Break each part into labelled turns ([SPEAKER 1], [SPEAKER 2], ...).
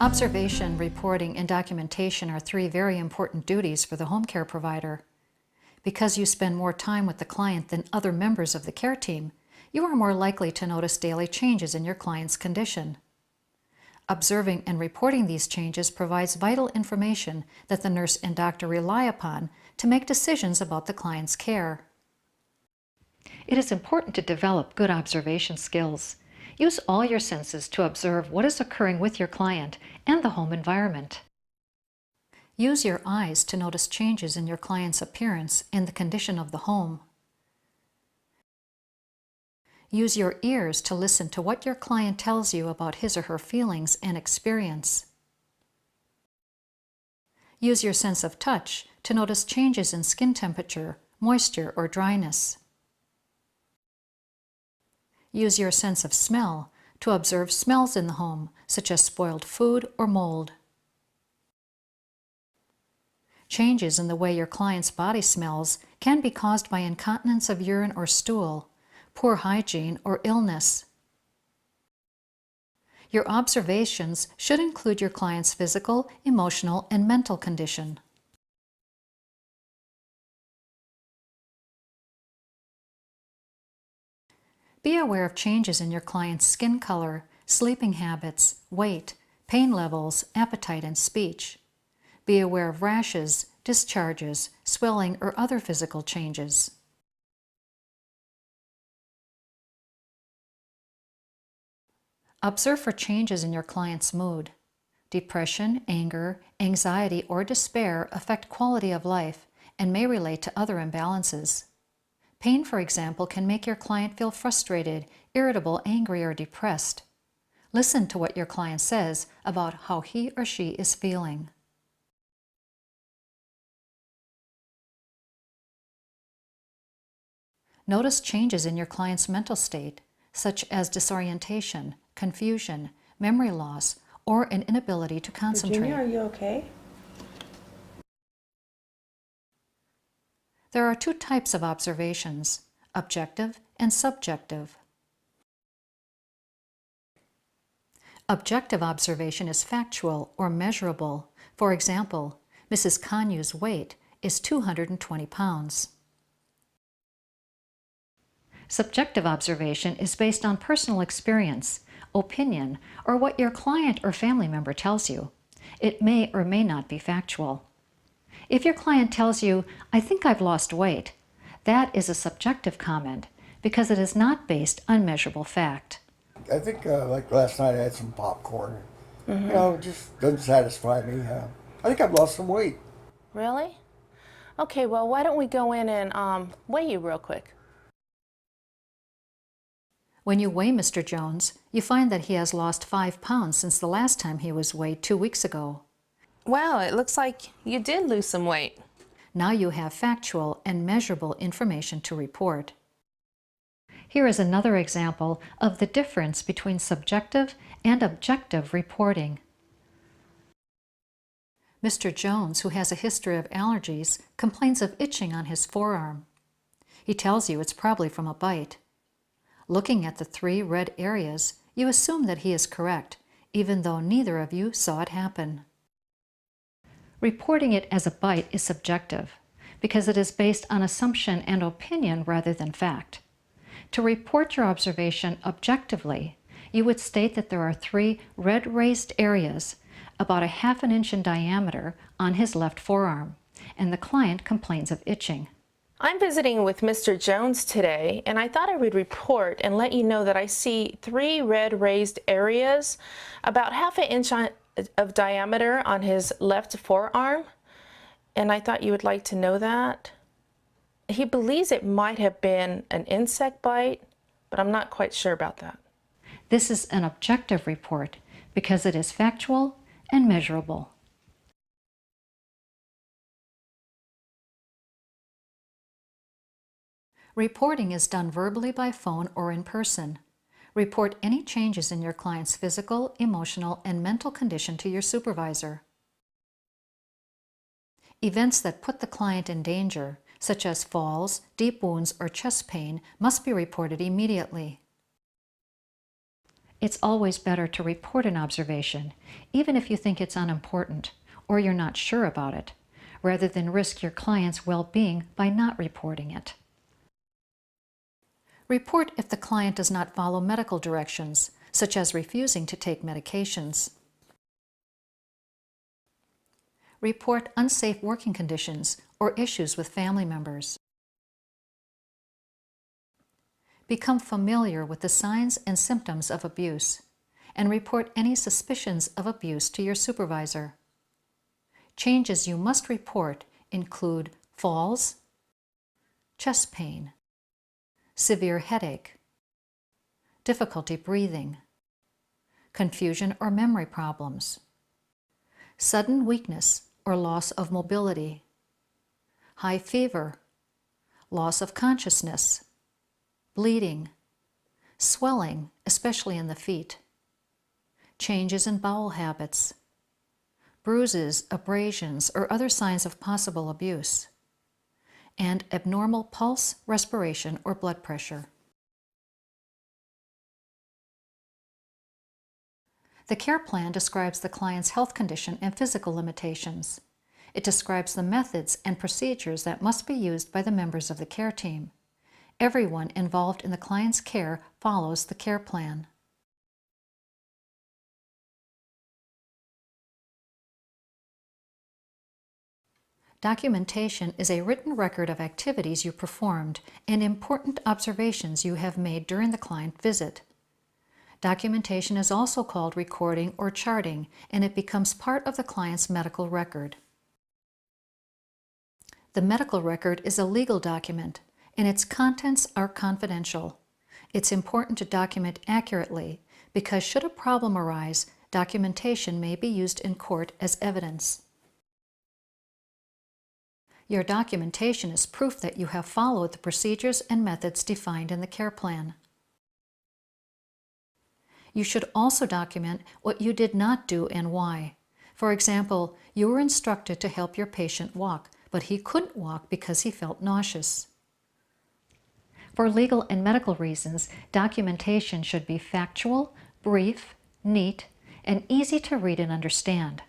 [SPEAKER 1] Observation, reporting, and documentation are three very important duties for the home care provider. Because you spend more time with the client than other members of the care team, you are more likely to notice daily changes in your client's condition. Observing and reporting these changes provides vital information that the nurse and doctor rely upon to make decisions about the client's care. It is important to develop good observation skills. Use all your senses to observe what is occurring with your client and the home environment. Use your eyes to notice changes in your client's appearance and the condition of the home. Use your ears to listen to what your client tells you about his or her feelings and experience. Use your sense of touch to notice changes in skin temperature, moisture, or dryness. Use your sense of smell to observe smells in the home, such as spoiled food or mold. Changes in the way your client's body smells can be caused by incontinence of urine or stool, poor hygiene, or illness. Your observations should include your client's physical, emotional, and mental condition. Be aware of changes in your client's skin color, sleeping habits, weight, pain levels, appetite, and speech. Be aware of rashes, discharges, swelling, or other physical changes. Observe for changes in your client's mood. Depression, anger, anxiety, or despair affect quality of life and may relate to other imbalances. Pain, for example, can make your client feel frustrated, irritable, angry, or depressed. Listen to what your client says about how he or she is feeling. Notice changes in your client's mental state, such as disorientation, confusion, memory loss, or an inability to concentrate.
[SPEAKER 2] Virginia, are you okay?
[SPEAKER 1] There are two types of observations, objective and subjective. Objective observation is factual or measurable. For example, Mrs. Kanyu's weight is 220 pounds. Subjective observation is based on personal experience, opinion, or what your client or family member tells you. It may or may not be factual. If your client tells you, "I think I've lost weight," that is a subjective comment because it is not based on measurable fact.
[SPEAKER 3] I think like last night I had some popcorn. You know, it just doesn't satisfy me. I think I've lost some weight.
[SPEAKER 2] Really? Okay, well, why don't we go in and weigh you real quick?
[SPEAKER 1] When you weigh Mr. Jones, you find that he has lost 5 pounds since the last time he was weighed 2 weeks ago.
[SPEAKER 2] Wow, it looks like you did lose some weight.
[SPEAKER 1] Now you have factual and measurable information to report. Here is another example of the difference between subjective and objective reporting. Mr. Jones, who has a history of allergies, complains of itching on his forearm. He tells you it's probably from a bite. Looking at the 3 red areas, you assume that he is correct, even though neither of you saw it happen. Reporting it as a bite is subjective, because it is based on assumption and opinion rather than fact. To report your observation objectively, you would state that there are 3 red raised areas, about a ½ an inch in diameter, on his left forearm, and the client complains of itching.
[SPEAKER 2] I'm visiting with Mr. Jones today, and I thought I would report and let you know that I see 3 red raised areas, about ½ an inch of diameter on his left forearm, and I thought you would like to know that. He believes it might have been an insect bite, but I'm not quite sure about that.
[SPEAKER 1] This is an objective report because it is factual and measurable. Reporting is done verbally by phone or in person. Report any changes in your client's physical, emotional, and mental condition to your supervisor. Events that put the client in danger, such as falls, deep wounds, or chest pain, must be reported immediately. It's always better to report an observation, even if you think it's unimportant or you're not sure about it, rather than risk your client's well-being by not reporting it. Report if the client does not follow medical directions, such as refusing to take medications. Report unsafe working conditions or issues with family members. Become familiar with the signs and symptoms of abuse, and report any suspicions of abuse to your supervisor. Changes you must report include falls, chest pain, severe headache, difficulty breathing, confusion or memory problems, sudden weakness or loss of mobility, high fever, loss of consciousness, bleeding, swelling, especially in the feet, changes in bowel habits, bruises, abrasions, or other signs of possible abuse, and abnormal pulse, respiration, or blood pressure. The care plan describes the client's health condition and physical limitations. It describes the methods and procedures that must be used by the members of the care team. Everyone involved in the client's care follows the care plan. Documentation is a written record of activities you performed and important observations you have made during the client visit. Documentation is also called recording or charting, and it becomes part of the client's medical record. The medical record is a legal document, and its contents are confidential. It's important to document accurately because should a problem arise, documentation may be used in court as evidence. Your documentation is proof that you have followed the procedures and methods defined in the care plan. You should also document what you did not do and why. For example, you were instructed to help your patient walk, but he couldn't walk because he felt nauseous. For legal and medical reasons, documentation should be factual, brief, neat, and easy to read and understand.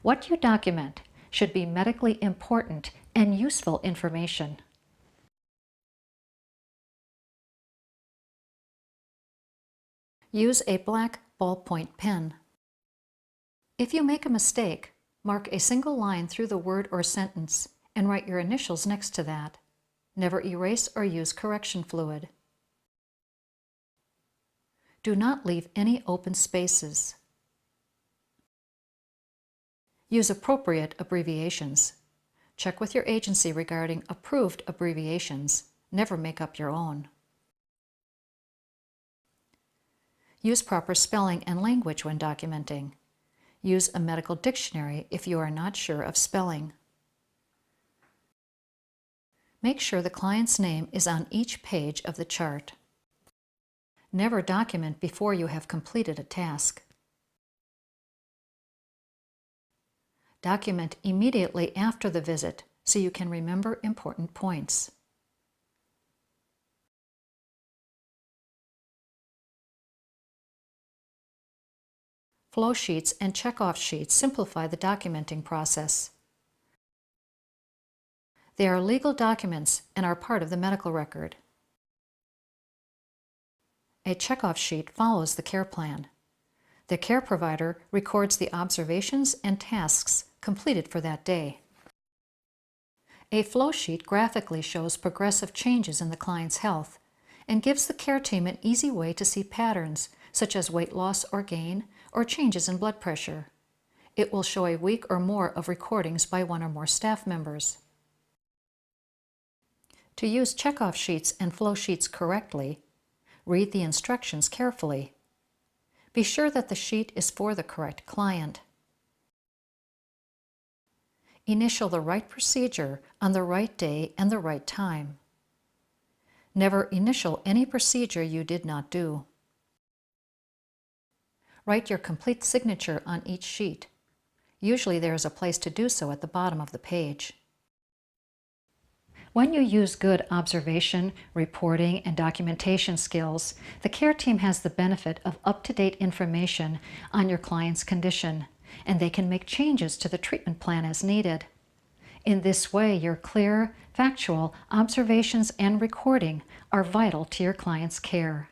[SPEAKER 1] What you document should be medically important and useful information. Use a black ballpoint pen. If you make a mistake, mark a single line through the word or sentence and write your initials next to that. Never erase or use correction fluid. Do not leave any open spaces. Use appropriate abbreviations. Check with your agency regarding approved abbreviations. Never make up your own. Use proper spelling and language when documenting. Use a medical dictionary if you are not sure of spelling. Make sure the client's name is on each page of the chart. Never document before you have completed a task. Document immediately after the visit so you can remember important points. Flow sheets and check-off sheets simplify the documenting process. They are legal documents and are part of the medical record. A check-off sheet follows the care plan. The care provider records the observations and tasks completed for that day. A flow sheet graphically shows progressive changes in the client's health and gives the care team an easy way to see patterns such as weight loss or gain or changes in blood pressure. It will show a week or more of recordings by one or more staff members. To use check-off sheets and flow sheets correctly, read the instructions carefully. Be sure that the sheet is for the correct client. Initial the right procedure on the right day and the right time. Never initial any procedure you did not do. Write your complete signature on each sheet. Usually there is a place to do so at the bottom of the page. When you use good observation, reporting, and documentation skills, the care team has the benefit of up-to-date information on your client's condition, and they can make changes to the treatment plan as needed. In this way, your clear, factual observations and recording are vital to your client's care.